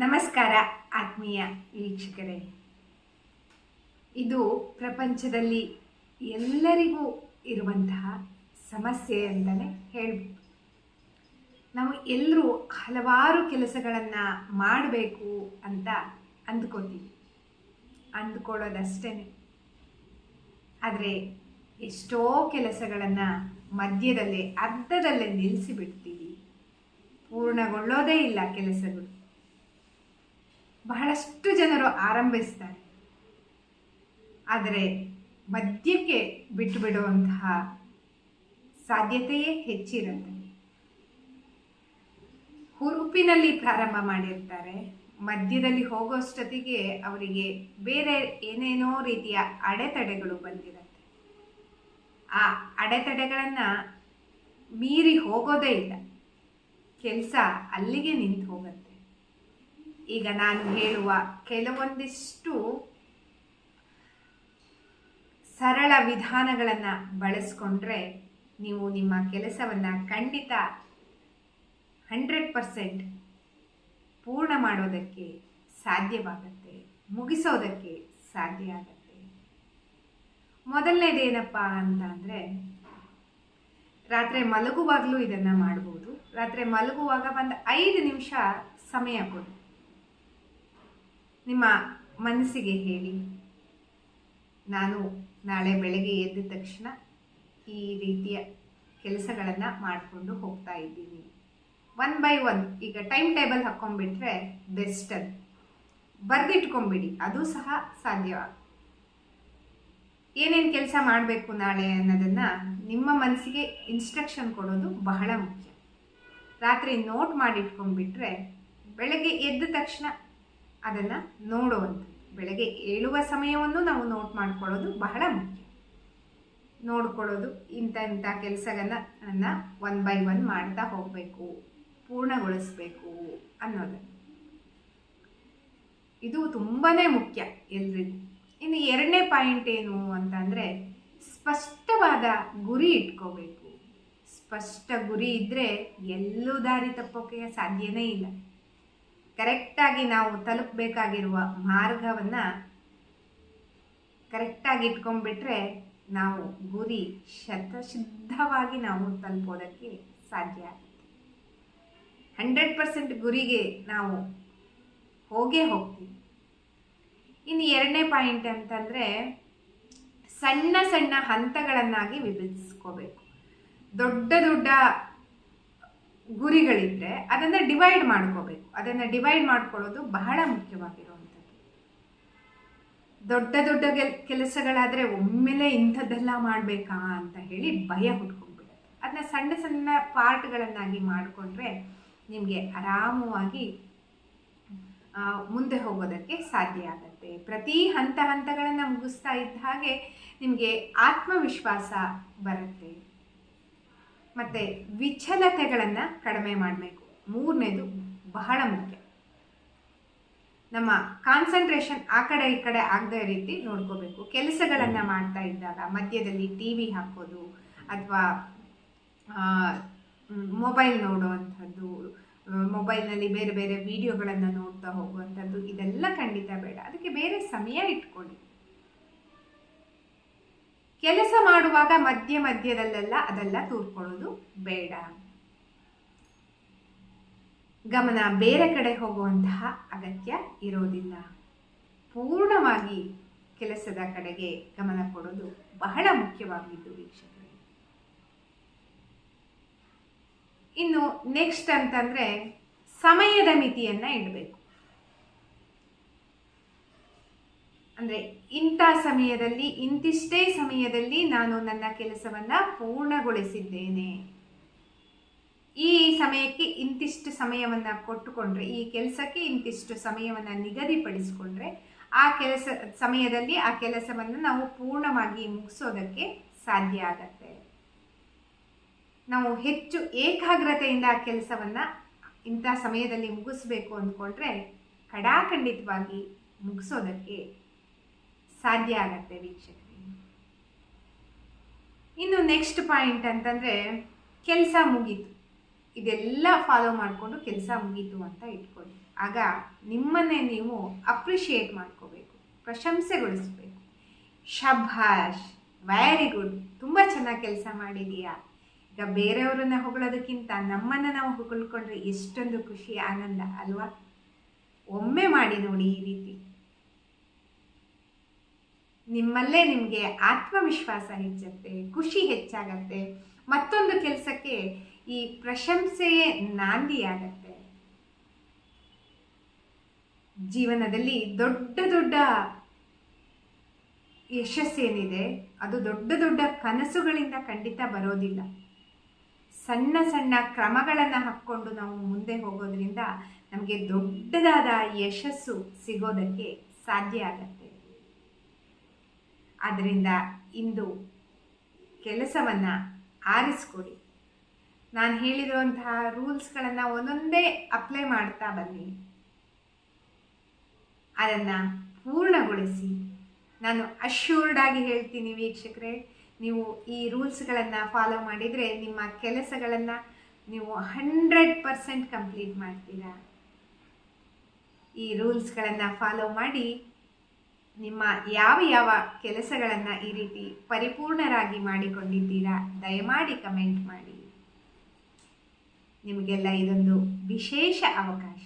ನಮಸ್ಕಾರ ಆತ್ಮೀಯ ವೀಕ್ಷಕರೇ. ಇದು ಪ್ರಪಂಚದಲ್ಲಿ ಎಲ್ಲರಿಗೂ ಇರುವಂತಹ ಸಮಸ್ಯೆ ಅಂತಲೇ ಹೇಳ್ಬೋದು. ನಾವು ಎಲ್ಲರೂ ಹಲವಾರು ಕೆಲಸಗಳನ್ನು ಮಾಡಬೇಕು ಅಂತ ಅಂದ್ಕೋತೀವಿ, ಅಂದ್ಕೊಳ್ಳೋದಷ್ಟೇ. ಆದರೆ ಎಷ್ಟೋ ಕೆಲಸಗಳನ್ನು ಮಧ್ಯದಲ್ಲೇ ಅರ್ಧದಲ್ಲೇ ನಿಲ್ಲಿಸಿಬಿಡ್ತೀವಿ, ಪೂರ್ಣಗೊಳ್ಳೋದೇ ಇಲ್ಲ ಕೆಲಸಗಳು. ಬಹಳಷ್ಟು ಜನರು ಆರಂಭಿಸ್ತಾರೆ, ಆದರೆ ಮಧ್ಯಕ್ಕೆ ಬಿಟ್ಟು ಬಿಡುವಂತಹ ಸಾಧ್ಯತೆಯೇ ಹೆಚ್ಚಿರುತ್ತೆ. ಹುರುಪಿನಲ್ಲಿ ಪ್ರಾರಂಭ ಮಾಡಿರ್ತಾರೆ, ಮಧ್ಯದಲ್ಲಿ ಹೋಗೋಷ್ಟೊತ್ತಿಗೆ ಅವರಿಗೆ ಬೇರೆ ಏನೇನೋ ರೀತಿಯ ಅಡೆತಡೆಗಳು ಬಂದಿರುತ್ತೆ. ಆ ಅಡೆತಡೆಗಳನ್ನು ಮೀರಿ ಹೋಗೋದೇ ಇಲ್ಲ, ಕೆಲಸ ಅಲ್ಲಿಗೆ ನಿಂತು ಹೋಗುತ್ತೆ. ಈಗ ನಾನು ಹೇಳುವ ಕೆಲವೊಂದಿಷ್ಟು ಸರಳ ವಿಧಾನಗಳನ್ನು ಬಳಸ್ಕೊಂಡ್ರೆ ನೀವು ನಿಮ್ಮ ಕೆಲಸವನ್ನು ಖಂಡಿತ 100% ಪೂರ್ಣ ಮಾಡೋದಕ್ಕೆ ಸಾಧ್ಯವಾಗುತ್ತೆ, ಮುಗಿಸೋದಕ್ಕೆ ಸಾಧ್ಯ ಆಗುತ್ತೆ. ಮೊದಲನೇದೇನಪ್ಪ ಅಂತ ಅಂದರೆ, ರಾತ್ರಿ ಮಲಗುವಾಗಲೂ ಇದನ್ನು ಮಾಡ್ಬೋದು. ರಾತ್ರಿ ಮಲಗುವಾಗ ಒಂದು 5 ನಿಮಿಷ ಸಮಯ ಕೊಡಿ. ನಿಮ್ಮ ಮನಸ್ಸಿಗೆ ಹೇಳಿ, ನಾನು ನಾಳೆ ಬೆಳಗ್ಗೆ ಎದ್ದ ತಕ್ಷಣ ಈ ರೀತಿಯ ಕೆಲಸಗಳನ್ನು ಮಾಡಿಕೊಂಡು ಹೋಗ್ತಾ ಇದ್ದೀನಿ. 1 by 1 ಈಗ ಟೈಮ್ ಟೇಬಲ್ ಹಾಕ್ಕೊಂಡ್ಬಿಟ್ರೆ ಬೆಸ್ಟ್. ಅದು ಬರೆದಿಟ್ಕೊಂಬಿಡಿ, ಅದು ಸಹ ಸಾಧ್ಯ. ಏನೇನು ಕೆಲಸ ಮಾಡಬೇಕು ನಾಳೆ ಅನ್ನೋದನ್ನು ನಿಮ್ಮ ಮನಸ್ಸಿಗೆ ಇನ್ಸ್ಟ್ರಕ್ಷನ್ ಕೊಡೋದು ಬಹಳ ಮುಖ್ಯ. ರಾತ್ರಿ ನೋಟ್ ಮಾಡಿಟ್ಕೊಂಡ್ಬಿಟ್ರೆ ಬೆಳಗ್ಗೆ ಎದ್ದ ತಕ್ಷಣ ಅದನ್ನು ನೋಡುವಂಥ, ಬೆಳಗ್ಗೆ ಏಳುವ ಸಮಯವನ್ನು ನಾವು ನೋಟ್ ಮಾಡ್ಕೊಳ್ಳೋದು ಬಹಳ ಮುಖ್ಯ. ನೋಡ್ಕೊಳ್ಳೋದು, ಇಂಥ ಕೆಲಸಗಳನ್ನು 1 by 1 ಮಾಡ್ತಾ ಹೋಗಬೇಕು, ಪೂರ್ಣಗೊಳಿಸ್ಬೇಕು ಅನ್ನೋದು, ಇದು ತುಂಬಾ ಮುಖ್ಯ ಎಲ್ರಿಗೂ. ಇನ್ನು 2ನೇ ಪಾಯಿಂಟ್ ಏನು ಅಂತಂದರೆ, ಸ್ಪಷ್ಟವಾದ ಗುರಿ ಇಟ್ಕೋಬೇಕು. ಸ್ಪಷ್ಟ ಗುರಿ ಇದ್ದರೆ ಎಲ್ಲೂ ದಾರಿ ತಪ್ಪೋಕೆ ಸಾಧ್ಯನೇ ಇಲ್ಲ. ಕರೆಕ್ಟಾಗಿ ನಾವು ತಲುಪಬೇಕಾಗಿರುವ ಮಾರ್ಗವನ್ನು ಕರೆಕ್ಟಾಗಿ ಇಟ್ಕೊಂಡ್ಬಿಟ್ರೆ ನಾವು ಗುರಿ ಶತಸಿದ್ಧವಾಗಿ ನಾವು ತಲುಪೋದಕ್ಕೆ ಸಾಧ್ಯ ಆಗುತ್ತೆ. 100% ಗುರಿಗೆ ನಾವು ಹೋಗೇ ಹೋಗ್ತೀವಿ. ಇನ್ನು 2ನೇ ಪಾಯಿಂಟ್ ಅಂತಂದರೆ, ಸಣ್ಣ ಸಣ್ಣ ಹಂತಗಳನ್ನಾಗಿ ವಿಭಜಿಸ್ಕೋಬೇಕು. ದೊಡ್ಡ ದೊಡ್ಡ ಗುರಿಗಳಿದ್ರೆ ಅದನ್ನು ಡಿವೈಡ್ ಮಾಡ್ಕೋಬೇಕು. ಅದನ್ನು ಡಿವೈಡ್ ಮಾಡ್ಕೊಳ್ಳೋದು ಬಹಳ ಮುಖ್ಯವಾಗಿರುವಂಥದ್ದು. ದೊಡ್ಡ ದೊಡ್ಡ ಕೆಲಸಗಳಾದರೆ ಒಮ್ಮೆಲೆ ಇಂಥದ್ದೆಲ್ಲ ಮಾಡಬೇಕಾ ಅಂತ ಹೇಳಿ ಭಯ ಹುಟ್ಕೊಂಡ್ಬಿಡುತ್ತೆ. ಅದನ್ನ ಸಣ್ಣ ಸಣ್ಣ ಪಾರ್ಟ್ಗಳನ್ನಾಗಿ ಮಾಡಿಕೊಂಡ್ರೆ ನಿಮಗೆ ಆರಾಮವಾಗಿ ಮುಂದೆ ಹೋಗೋದಕ್ಕೆ ಸಾಧ್ಯ ಆಗುತ್ತೆ. ಪ್ರತಿ ಹಂತಗಳನ್ನು ಮುಗಿಸ್ತಾ ಇದ್ದ ಹಾಗೆ ನಿಮಗೆ ಆತ್ಮವಿಶ್ವಾಸ ಬರುತ್ತೆ. ಮತ್ತು ವಿಚಲತೆಗಳನ್ನು ಕಡಿಮೆ ಮಾಡಬೇಕು. 3ನೇದು ಬಹಳ ಮುಖ್ಯ. ನಮ್ಮ ಕಾನ್ಸಂಟ್ರೇಷನ್ ಆ ಕಡೆ ಈ ಕಡೆ ಆಗದೇ ರೀತಿ ನೋಡ್ಕೋಬೇಕು. ಕೆಲಸಗಳನ್ನು ಮಾಡ್ತಾ ಇದ್ದಾಗ ಮಧ್ಯದಲ್ಲಿ TV ಹಾಕೋದು ಅಥವಾ ಮೊಬೈಲ್ ನೋಡುವಂಥದ್ದು, ಮೊಬೈಲ್ನಲ್ಲಿ ಬೇರೆ ಬೇರೆ ವಿಡಿಯೋಗಳನ್ನು ನೋಡ್ತಾ ಹೋಗುವಂಥದ್ದು, ಇದೆಲ್ಲ ಖಂಡಿತ ಬೇಡ. ಅದಕ್ಕೆ ಬೇರೆ ಸಮಯ ಇಟ್ಕೊಳ್ಳಿ. ಕೆಲಸ ಮಾಡುವಾಗ ಮಧ್ಯದಲ್ಲೆಲ್ಲ ಅದೆಲ್ಲ ತೂರ್ಕೊಳ್ಳೋದು ಬೇಡ. ಗಮನ ಬೇರೆ ಕಡೆ ಹೋಗುವಂತಹ ಅಗತ್ಯ ಇರೋದಿಲ್ಲ. ಪೂರ್ಣವಾಗಿ ಕೆಲಸದ ಕಡೆಗೆ ಗಮನ ಕೊಡೋದು ಬಹಳ ಮುಖ್ಯವಾಗಿದ್ದು ವೀಕ್ಷಕರೇ. ಇನ್ನು ನೆಕ್ಸ್ಟ್ ಅಂತಂದರೆ, ಸಮಯದ ಮಿತಿಯನ್ನು ಇಡಬೇಕು. ಅಂದರೆ ಇಂಥ ಸಮಯದಲ್ಲಿ, ಇಂತಿಷ್ಟೇ ಸಮಯದಲ್ಲಿ ನಾನು ನನ್ನ ಕೆಲಸವನ್ನು ಪೂರ್ಣಗೊಳಿಸಿದ್ದೇನೆ, ಈ ಸಮಯಕ್ಕೆ ಇಂತಿಷ್ಟು ಸಮಯವನ್ನು ಕೊಟ್ಟುಕೊಂಡ್ರೆ, ಈ ಕೆಲಸಕ್ಕೆ ಇಂತಿಷ್ಟು ಸಮಯವನ್ನು ನಿಗದಿಪಡಿಸಿಕೊಂಡ್ರೆ ಆ ಸಮಯದಲ್ಲಿ ಆ ಕೆಲಸವನ್ನು ನಾವು ಪೂರ್ಣವಾಗಿ ಮುಗಿಸೋದಕ್ಕೆ ಸಾಧ್ಯ ಆಗತ್ತೆ. ನಾವು ಹೆಚ್ಚು ಏಕಾಗ್ರತೆಯಿಂದ ಆ ಕೆಲಸವನ್ನು ಇಂಥ ಸಮಯದಲ್ಲಿ ಮುಗಿಸ್ಬೇಕು ಅಂದ್ಕೊಂಡ್ರೆ ಖಂಡಿತವಾಗಿ ಮುಗಿಸೋದಕ್ಕೆ ಸಾಧ್ಯ ಆಗತ್ತೆ ವೀಕ್ಷಕರೇ. ಇನ್ನು ನೆಕ್ಸ್ಟ್ ಪಾಯಿಂಟ್ ಅಂತಂದರೆ, ಕೆಲಸ ಮುಗೀತು, ಇದೆಲ್ಲ ಫಾಲೋ ಮಾಡಿಕೊಂಡು ಕೆಲಸ ಮುಗೀತು ಅಂತ ಇಟ್ಕೊಳ್ಳಿ. ಆಗ ನಿಮ್ಮನ್ನೇ ನೀವು ಅಪ್ರಿಷಿಯೇಟ್ ಮಾಡ್ಕೋಬೇಕು, ಪ್ರಶಂಸೆಗೊಳಿಸ್ಬೇಕು. ಶಭಾಷ್, ವೆರಿ ಗುಡ್, ತುಂಬ ಚೆನ್ನಾಗಿ ಕೆಲಸ ಮಾಡಿದೀಯಾ. ಈಗ ಬೇರೆಯವರನ್ನ ಹೊಗಳೋದಕ್ಕಿಂತ ನಮ್ಮನ್ನು ನಾವು ಹೊಗಳ್ಕೊಂಡ್ರೆ ಎಷ್ಟೊಂದು ಖುಷಿ, ಆನಂದ ಅಲ್ವಾ? ಒಮ್ಮೆ ಮಾಡಿ ನೋಡಿ ಈ ರೀತಿ. ನಿಮ್ಮಲ್ಲೇ ನಿಮಗೆ ಆತ್ಮವಿಶ್ವಾಸ ಹೆಚ್ಚುತ್ತೆ, ಖುಷಿ ಹೆಚ್ಚಾಗತ್ತೆ. ಮತ್ತೊಂದು ಕೆಲಸಕ್ಕೆ ಈ ಪ್ರಶಂಸೆಯೇ ನಾಂದಿಯಾಗತ್ತೆ. ಜೀವನದಲ್ಲಿ ದೊಡ್ಡ ದೊಡ್ಡ ಯಶಸ್ಸೇನಿದೆ ಅದು ದೊಡ್ಡ ದೊಡ್ಡ ಕನಸುಗಳಿಂದ ಖಂಡಿತ ಬರೋದಿಲ್ಲ. ಸಣ್ಣ ಸಣ್ಣ ಕ್ರಮಗಳನ್ನು ಹಾಕ್ಕೊಂಡು ನಾವು ಮುಂದೆ ಹೋಗೋದ್ರಿಂದ ನಮಗೆ ದೊಡ್ಡದಾದ ಯಶಸ್ಸು ಸಿಗೋದಕ್ಕೆ ಸಾಧ್ಯ ಆಗತ್ತೆ. ಆದ್ದರಿಂದ ಇಂದು ಕೆಲಸವನ್ನು ಆರಿಸ್ಕೊಡಿ. ನಾನು ಹೇಳಿರುವಂತಹ ರೂಲ್ಸ್ಗಳನ್ನು ಒಂದೊಂದೇ ಅಪ್ಲೈ ಮಾಡ್ತಾ ಬನ್ನಿ, ಅದನ್ನು ಪೂರ್ಣಗೊಳಿಸಿ. ನಾನು ಅಶ್ಯೂರ್ಡ್ ಆಗಿ ಹೇಳ್ತೀನಿ ವೀಕ್ಷಕರೇ, ನೀವು ಈ ರೂಲ್ಸ್ಗಳನ್ನು ಫಾಲೋ ಮಾಡಿದರೆ ನಿಮ್ಮ ಕೆಲಸಗಳನ್ನು ನೀವು 100% ಕಂಪ್ಲೀಟ್ ಮಾಡ್ತೀರಾ. ಈ ರೂಲ್ಸ್ಗಳನ್ನು ಫಾಲೋ ಮಾಡಿ ನಿಮ್ಮ ಯಾವ ಯಾವ ಕೆಲಸಗಳನ್ನು ಈ ರೀತಿ ಪರಿಪೂರ್ಣರಾಗಿ ಮಾಡಿಕೊಂಡಿದ್ದೀರಾ ದಯಮಾಡಿ ಕಮೆಂಟ್ ಮಾಡಿ. ನಿಮಗೆಲ್ಲ ಇದೊಂದು ವಿಶೇಷ ಅವಕಾಶ.